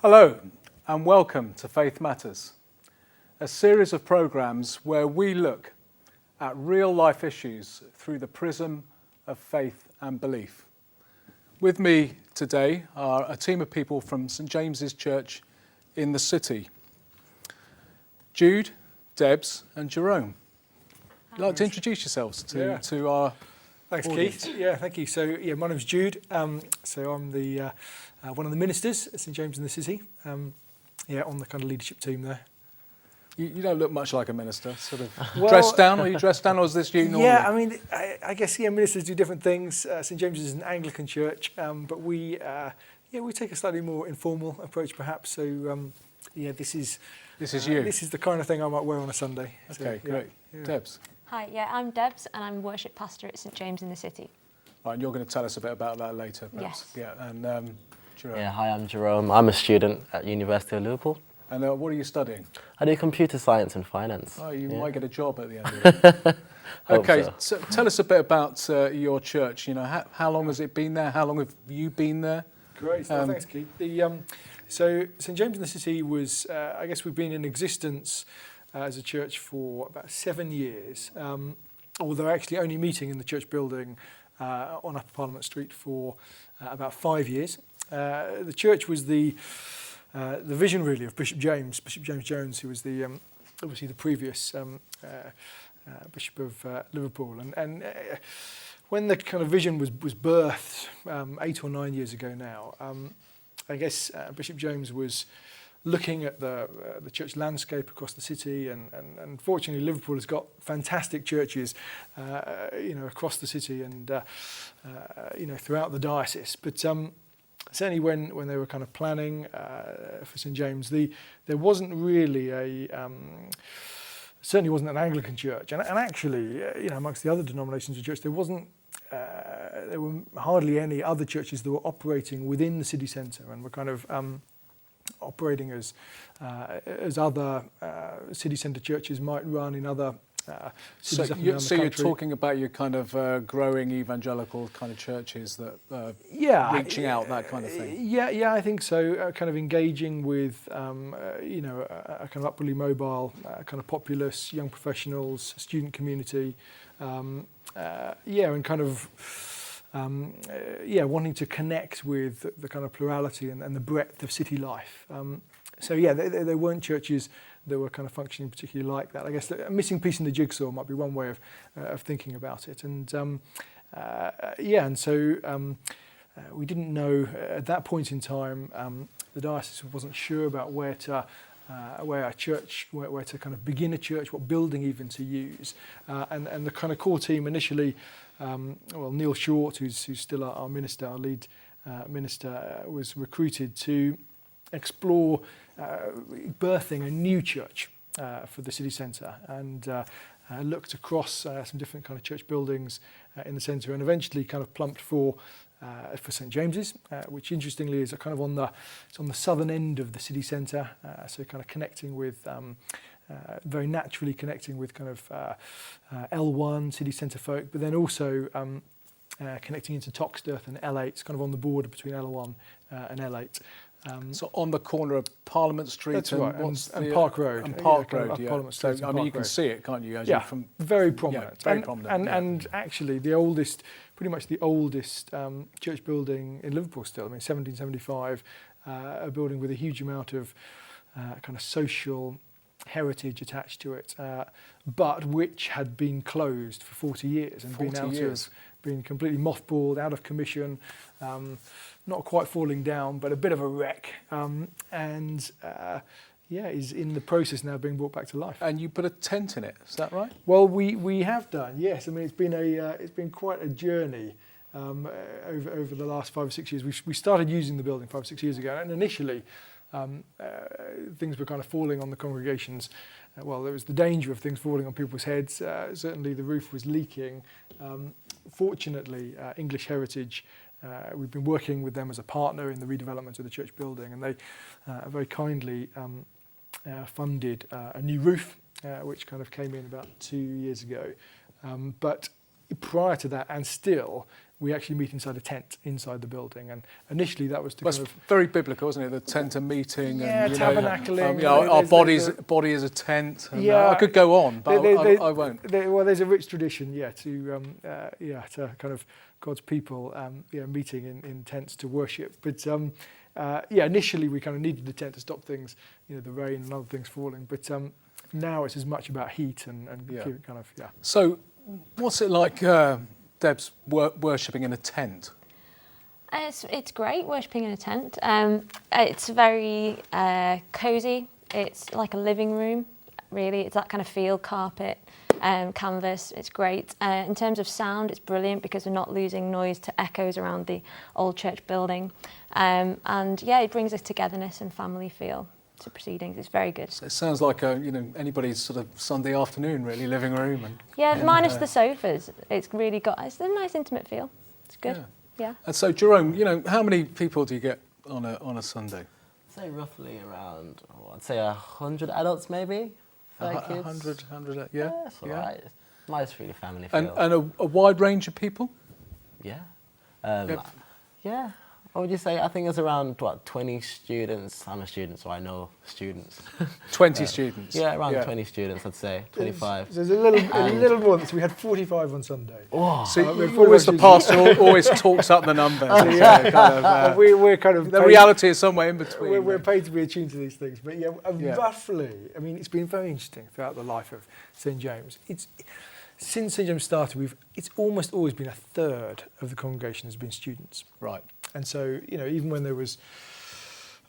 Hello and welcome to Faith Matters, a series of programmes where we look at real life issues through the prism of faith and belief. With me today are a team of people from St James's Church in the city. Jude, Debs and Jerome. Would you like to introduce yourselves to our Thanks, audience? Keith. Yeah, thank you. So, my name's Jude. So I'm the one of the ministers at St James in the City. On the kind of leadership team there. You don't look much like a minister, sort of Well, dressed down, or you dressed down, or is this you normally? Yeah, I mean, I guess ministers do different things. St James is an Anglican church, but we take a slightly more informal approach, perhaps. So, this is you. This is the kind of thing I might wear on a Sunday. Okay, So, great. yeah. Debs. Hi, I'm Debs and I'm worship pastor at St James in the City. Right, and you're going to tell us a bit about that later, perhaps. Yes. Yeah, and Jerome. Yeah, hi, I'm Jerome. I'm a student at University of Liverpool. And what are you studying? I do computer science and finance. Oh, you might get a job at the end of it. Okay, so tell us a bit about your church. You know, how long has it been there? How long have you been there? Great, thanks, Keith. So St James in the City was, I guess we've been in existence as a church for about 7 years, although actually only meeting in the church building on Upper Parliament Street for about 5 years. The church was the vision really of Bishop James Jones, who was obviously the previous Bishop of Liverpool, and when the kind of vision was birthed 8 or 9 years ago now, I guess Bishop James was looking at the church landscape across the city, and fortunately Liverpool has got fantastic churches, across the city and throughout the diocese. But certainly when they were kind of planning for St James, there wasn't really certainly wasn't an Anglican church, and actually amongst the other denominations of church there were hardly any other churches that were operating within the city centre and were kind of operating as other city centre churches might run in other cities up and down the country. So you're talking about your kind of growing evangelical kind of churches that reaching out, that kind of thing. Yeah, I think so. Kind of engaging with a kind of upwardly mobile, kind of populace, young professionals, student community, and kind of. Wanting to connect with the kind of plurality and the breadth of city life. There weren't churches that were kind of functioning particularly like that. I guess a missing piece in the jigsaw might be one way of thinking about it. And we didn't know at that point in time. The diocese wasn't sure about where to kind of begin a church, what building even to use, and the kind of core team initially. Neil Short, who's still our minister, our lead minister, was recruited to explore birthing a new church for the city centre, and looked across some different kind of church buildings in the centre, and eventually kind of plumped for St James's, which interestingly is kind of it's on the southern end of the city centre, so kind of connecting with. Very naturally connecting with kind of L1 city centre folk, but then also connecting into Toxteth and L8. It's kind of on the border between L1 and L8. So on the corner of Parliament Street. That's and, right, and Park Road. And Park Road, kind of Parliament Street. So you can see it, can't you? Very prominent. Very prominent. And actually pretty much the oldest church building in Liverpool still. I mean, 1775, a building with a huge amount of kind of social heritage attached to it, but which had been closed for 40 years and been completely mothballed, out of commission, not quite falling down, but a bit of a wreck, is in the process now of being brought back to life. And you put a tent in it, is that right? Well, we have done, yes. I mean, it's been quite a journey over the last 5 or 6 years. We started using the building 5 or 6 years ago, and initially. Things were kind of falling on the congregations. There was the danger of things falling on people's heads. Certainly the roof was leaking. Fortunately, English Heritage, we've been working with them as a partner in the redevelopment of the church building, and they very kindly funded a new roof, which kind of came in about 2 years ago. But prior to that, and still, we actually meet inside a tent inside the building. And initially, that was to Well, kind it's of very biblical, isn't it? The tent of meeting, Yeah, and tabernacling. our There's body is a tent. And, Yeah. I could go on, but I won't. Well, there's a rich tradition, to kind of God's people, meeting in tents to worship. But initially we kind of needed the tent to stop things, the rain and other things falling. But now it's as much about heat and kind of. So, what's it like, Deb's, worshipping in a tent? It's great worshipping in a tent. It's very cosy. It's like a living room, really. It's that kind of feel, carpet, canvas. It's great. In terms of sound, it's brilliant because we're not losing noise to echoes around the old church building. It brings a togetherness and family feel to proceedings. It's very good. It sounds like anybody's sort of Sunday afternoon, really, living room. Minus the sofas. It's really it's a nice intimate feel. It's good. Yeah. And so, Jerome, how many people do you get on a Sunday? I'd say roughly around, I'd say 100 adults maybe. 100, yeah. That's all right. Nice, really family feel. And a wide range of people? Yeah. Yep. Yeah. What would you say? I think it's around, 20 students. I'm a student, so I know students. 20 students? Yeah, around 20 students, I'd say. 25. There's a little more. So we had 45 on Sunday. Oh. So always the pastor always talks up the numbers. We're kind of the reality is somewhere in between. We're paid to be attuned to these things, but roughly. I mean, it's been very interesting throughout the life of St James. Since St James started, it's almost always been a third of the congregation has been students. Right. And so, even when there was,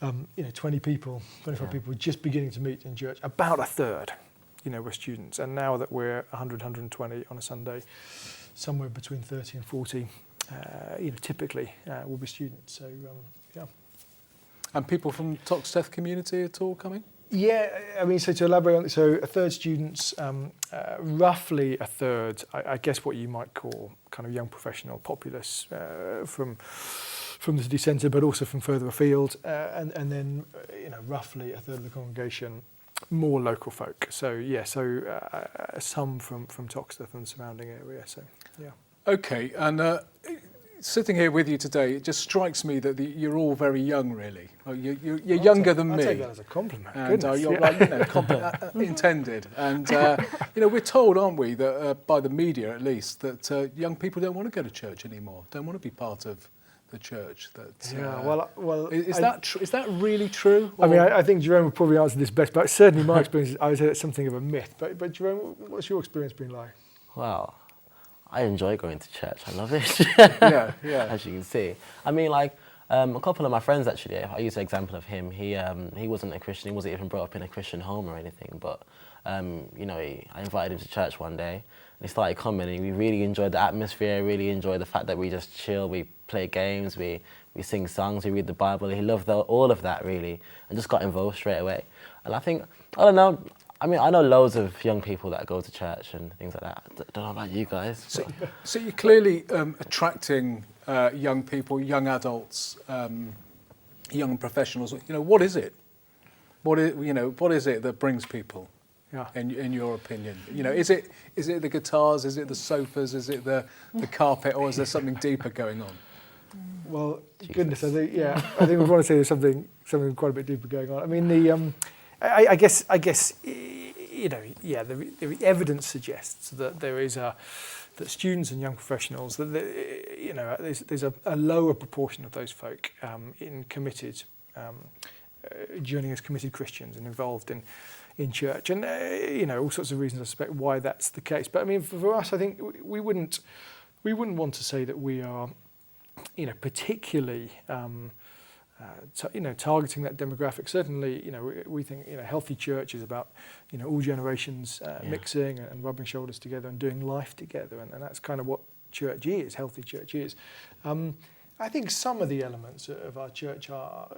20 people, 25 people just beginning to meet in church, about a third, were students. And now that we're 100, 120 on a Sunday, somewhere between 30 and 40, typically will be students. So, And people from Toxteth community at all coming? Yeah, I mean, so to elaborate on this, so a third students, roughly a third, I guess what you might call kind of young professional populace from the city centre, but also from further afield, and then roughly a third of the congregation, more local folk. So some from Toxteth and surrounding area. So yeah. Okay, and sitting here with you today, it just strikes me that you're all very young, really. You're younger than me. I'll take that as a compliment. And Goodness, you're intended. And we're told, aren't we, that by the media at least, that young people don't want to go to church anymore, don't want to be part of the church. Is that really true? I mean, I think Jerome would probably answer this best, but certainly my experience, I would say it's something of a myth. But Jerome, what's your experience been like? Wow. I enjoy going to church. I love it. Yeah. As you can see. I mean, a couple of my friends, actually, I use an example of him. He wasn't a Christian. He wasn't even brought up in a Christian home or anything. But, I invited him to church one day. And he started coming, and we really enjoyed the atmosphere, really enjoyed the fact that we just chill, we play games, we sing songs, we read the Bible. He loved all of that, really, and just got involved straight away. And I think, I don't know, I mean, I know loads of young people that go to church and things like that. I don't know about you guys. So you're clearly attracting young people, young adults, young professionals. What is it? What is it that brings people? Yeah. In your opinion, is it the guitars? Is it the sofas? Is it the carpet? Or is there something deeper going on? Well, goodness, I think we want to say there's something quite a bit deeper going on. I mean, I guess the evidence suggests that there is that students and young professionals, that there's a lower proportion of those folk joining as committed Christians and involved in church, and all sorts of reasons I suspect why that's the case. But I mean, for us, I think we wouldn't want to say that we are, particularly, targeting that demographic. Certainly, we think healthy church is about all generations mixing and rubbing shoulders together and doing life together, and that's kind of what church is. Healthy church is. I think some of the elements of our church are,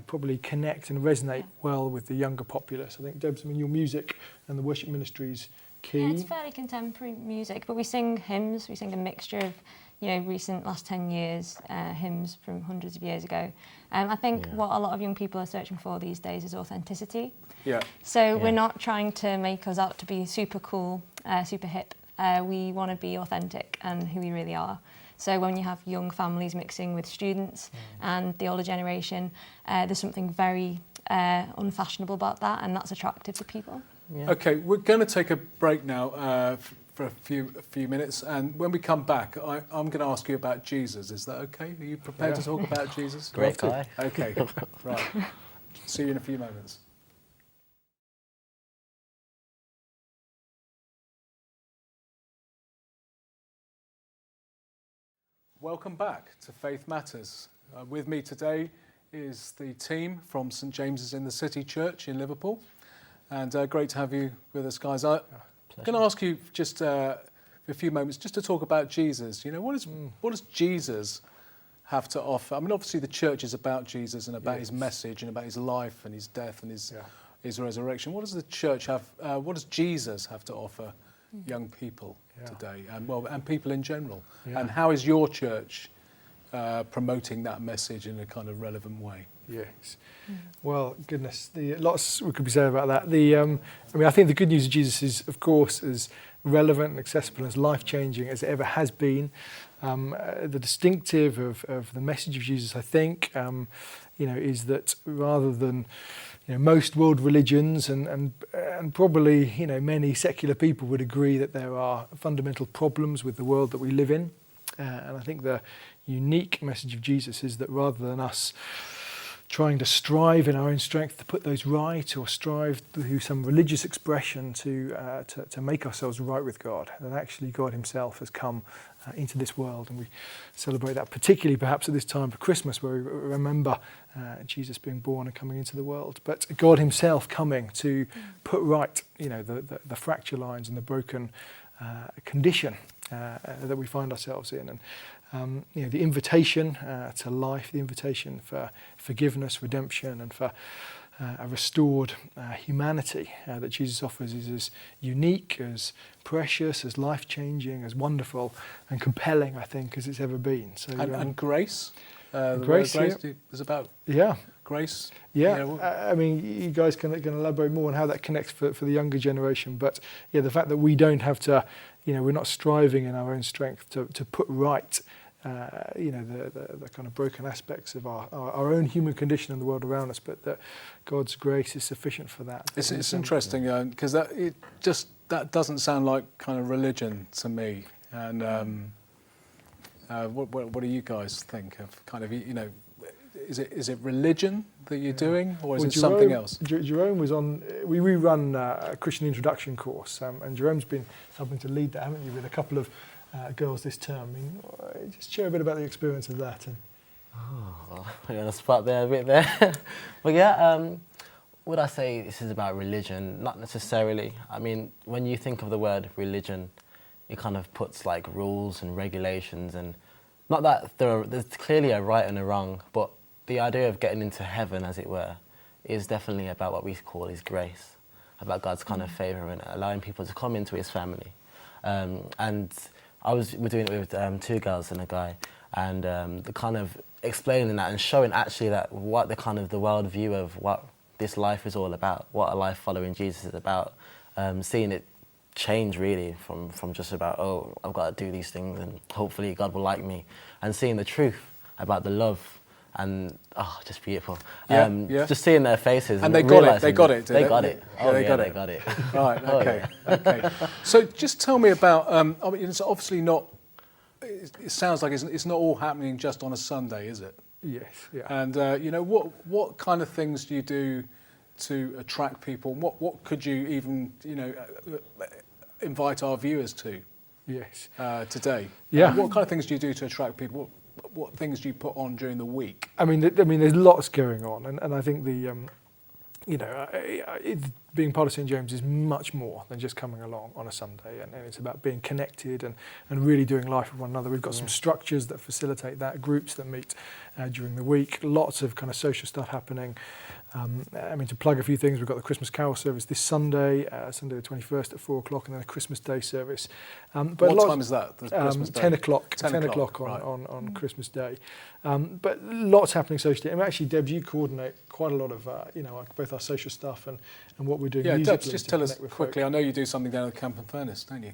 probably connect and resonate well with the younger populace. I think, Debs, your music and the worship ministry's key. Yeah, it's fairly contemporary music, but we sing hymns. We sing a mixture of, recent last 10 years hymns from hundreds of years ago. I think what a lot of young people are searching for these days is authenticity. Yeah. So we're not trying to make us out to be super cool, super hip. we want to be authentic and who we really are. So when you have young families mixing with students and the older generation, there's something very unfashionable about that, and that's attractive to people. Yeah. Okay, we're going to take a break now for a few minutes, and when we come back, I'm going to ask you about Jesus. Is that okay? Are you prepared to talk about Jesus? Great guy. Okay, right. See you in a few moments. Welcome back to Faith Matters. With me today is the team from St James's in the City Church in Liverpool, and great to have you with us, guys. I'm going to ask you just for a few moments just to talk about Jesus. You know, what does Jesus have to offer? I mean, obviously the church is about Jesus and about his message and about his life and his death and his resurrection. What does the church have? What does Jesus have to offer young people today, and people in general? And how is your church promoting that message in a kind of relevant way? Yes. Well, goodness, lots we could be saying about that. I think the good news of Jesus is, of course, as relevant and accessible and as life-changing as it ever has been. The distinctive of the message of Jesus, I think, is that rather than most world religions and probably many secular people would agree that there are fundamental problems with the world that we live in, and I think the unique message of Jesus is that rather than us trying to strive in our own strength to put those right, or strive through some religious expression to make ourselves right with God, that actually God himself has come into this world. And we celebrate that particularly perhaps at this time of Christmas, where we remember Jesus being born and coming into the world, but God himself coming to put right the fracture lines and the broken condition that we find ourselves in. And the invitation to life, the invitation for forgiveness, redemption, and for a restored humanity that Jesus offers is as unique, as precious, as life-changing, as wonderful and compelling, I think, as it's ever been. So, and grace? Grace is about grace? Yeah, I mean, you guys can elaborate more on how that connects for the younger generation, but the fact that we don't have to, we're not striving in our own strength to put right the kind of broken aspects of our own human condition and the world around us, but that God's grace is sufficient for that. It's interesting because that doesn't sound like kind of religion to me. And what do you guys think of kind of is it religion that you're doing, or is it something else? Jerome was on. We run a Christian introduction course, and Jerome's been helping to lead that, haven't you, with a couple of girls this term. I mean, just share a bit about the experience of that. You're on the spot there a bit there. But would I say this is about religion? Not necessarily. I mean, when you think of the word religion, it kind of puts like rules and regulations, and not that there's clearly a right and a wrong, but the idea of getting into heaven, as it were, is definitely about what we call his grace, about God's kind of favour and allowing people to come into his family. And we're doing it with two girls and a guy, and the kind of explaining that and showing actually that what the kind of the world view of what this life is all about, what a life following Jesus is about, seeing it change really from just about, oh, I've got to do these things and hopefully God will like me, and seeing the truth about the love. And just beautiful. Just seeing their faces, and they got it. They got it. They got it. They got it. Right. Okay. Okay. So just tell me about. I mean, it's obviously not. It sounds like it's not all happening just on a Sunday, is it? Yes. Yeah. And what kind of things do you do to attract people? What could you even invite our viewers to? Yes. Today. Yeah. What kind of things do you do to attract people? What things do you put on during the week? I mean, there's lots going on, and I think being part of St James is much more than just coming along on a Sunday, and it's about being connected and really doing life with one another. We've got some structures that facilitate that, groups that meet during the week, lots of kind of social stuff happening. To plug a few things, we've got the Christmas Carol service this Sunday, Sunday the 21st at 4:00, and then a Christmas Day service. What time is that? The Christmas Day? 10 o'clock. 10 o'clock on Christmas Day. But lots happening socially. And actually, Debs, you coordinate quite a lot of both our social stuff and what we're doing musically. Debs, just tell us quickly. I know you do something down at the Camp and Furnace, don't you?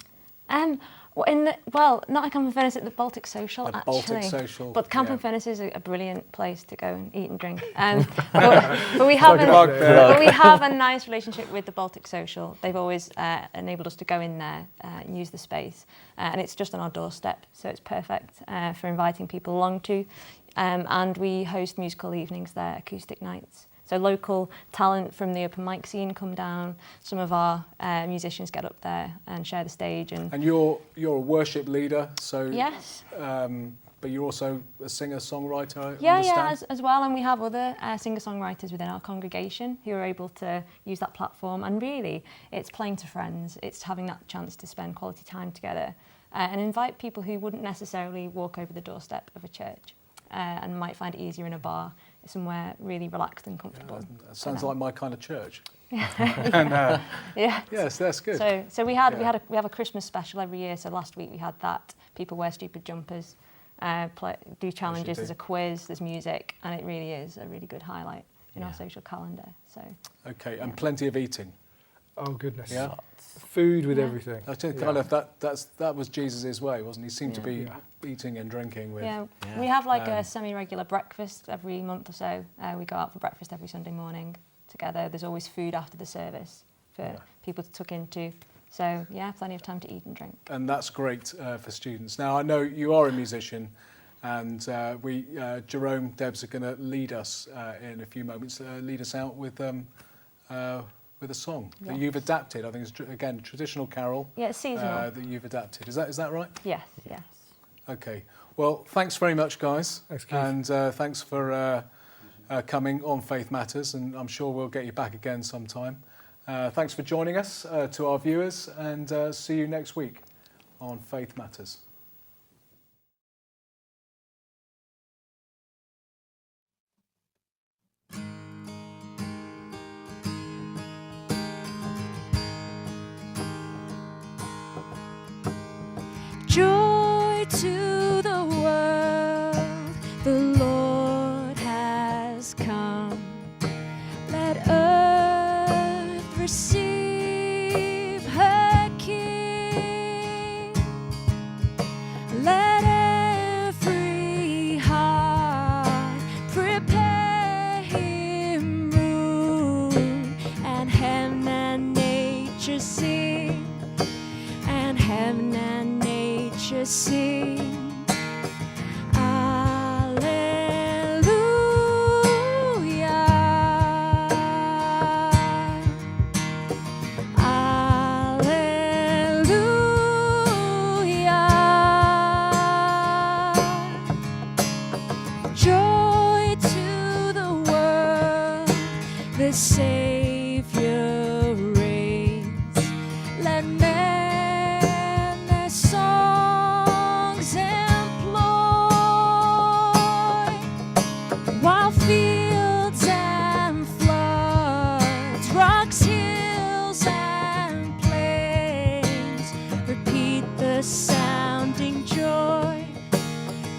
Not at Camp and Furnace, at the Baltic Social, The actually. Baltic Social, But Camp yeah. and Furnace is a brilliant place to go and eat and drink. But we have plug there. but we have a nice relationship with the Baltic Social. They've always enabled us to go in there and use the space. And it's just on our doorstep, so it's perfect for inviting people along to. And we host musical evenings there, acoustic nights. So local talent from the open mic scene come down. Some of our musicians get up there and share the stage. And you're a worship leader, so Yes. But you're also a singer-songwriter, I Yeah, understand? as well. And we have other singer-songwriters within our congregation who are able to use that platform. And really, it's playing to friends. It's having that chance to spend quality time together and invite people who wouldn't necessarily walk over the doorstep of a church and might find it easier in a bar, somewhere really relaxed and comfortable. That sounds like my kind of church. Yeah. Yes, that's good. So we have a Christmas special every year. So last week we had that. People wear stupid jumpers, do challenges. do. There's a quiz. There's music, and it really is a really good highlight in our social calendar. So Okay, and plenty of eating. Oh goodness. Yeah. Food with Yeah. everything. I think kind of that was Jesus' way, wasn't he? He seemed to be eating and drinking with. yeah, we have like a semi-regular breakfast every month or so. We go out for breakfast every Sunday morning together. There's always food after the service for people to tuck into. So yeah, plenty of time to eat and drink. And that's great for students. Now I know you are a musician, and Jerome, Debs are going to lead us in a few moments. Lead us out with a song that Yes. you've adapted. I think it's again traditional carol. Yeah, it's seasonal. That you've adapted. Is that right? Yes, yes. Okay. Well, thanks very much, guys. Thanks, Keith. And thanks for coming on Faith Matters, and I'm sure we'll get you back again sometime. Thanks for joining us, to our viewers, and see you next week on Faith Matters. Joy to the world, the Lord has come. Let earth receive her King. Let every heart prepare him room, and heaven and nature sing, and heaven and nature sing. Joy to the world, the Savior reigns. Let men their songs employ, while fields and floods, rocks, hills, and plains repeat the sounding joy.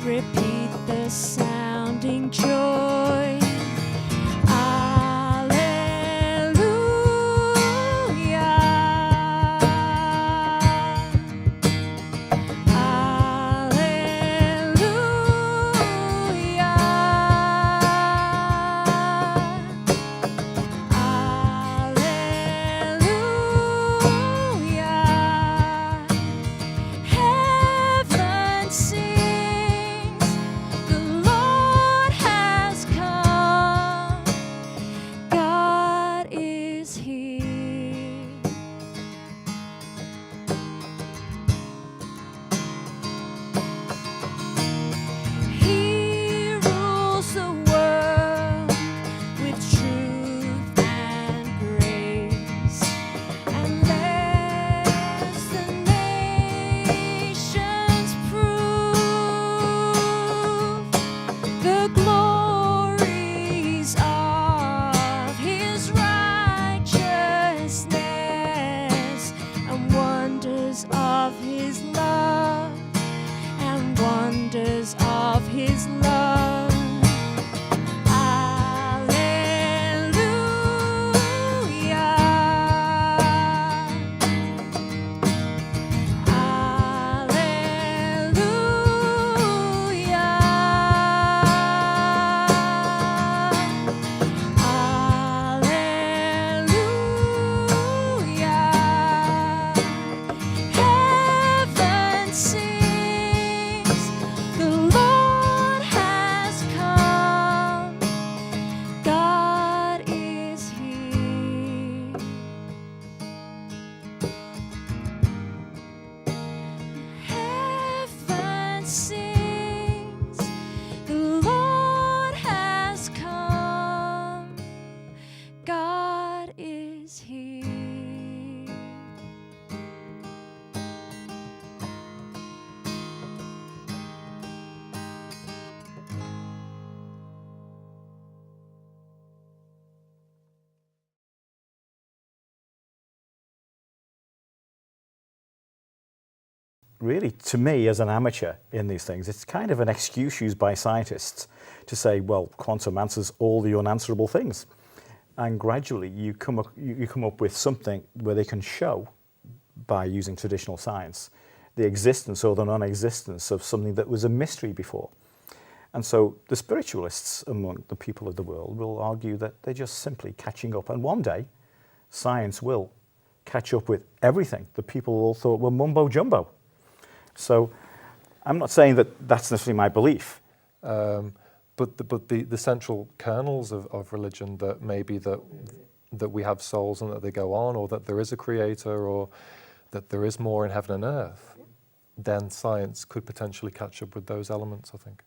Repeat the sounding joy. Heaven sings, the Lord has come. God is here. He rules the world with truth and grace, and lets the nations prove the glories of his righteousness, and wonders of his love, and wonders of his love. Alleluia. really, to me, as an amateur in these things, it's kind of an excuse used by scientists to say, well, quantum answers all the unanswerable things. And gradually you come up with something where they can show, by using traditional science, the existence or the non-existence of something that was a mystery before. And so the spiritualists among the people of the world will argue that they're just simply catching up. And one day, science will catch up with everything that people all thought were mumbo-jumbo. So I'm not saying that that's necessarily my belief. But the central kernels of religion, that maybe that we have souls and that they go on, or that there is a creator, or that there is more in heaven and earth, then science could potentially catch up with those elements, I think.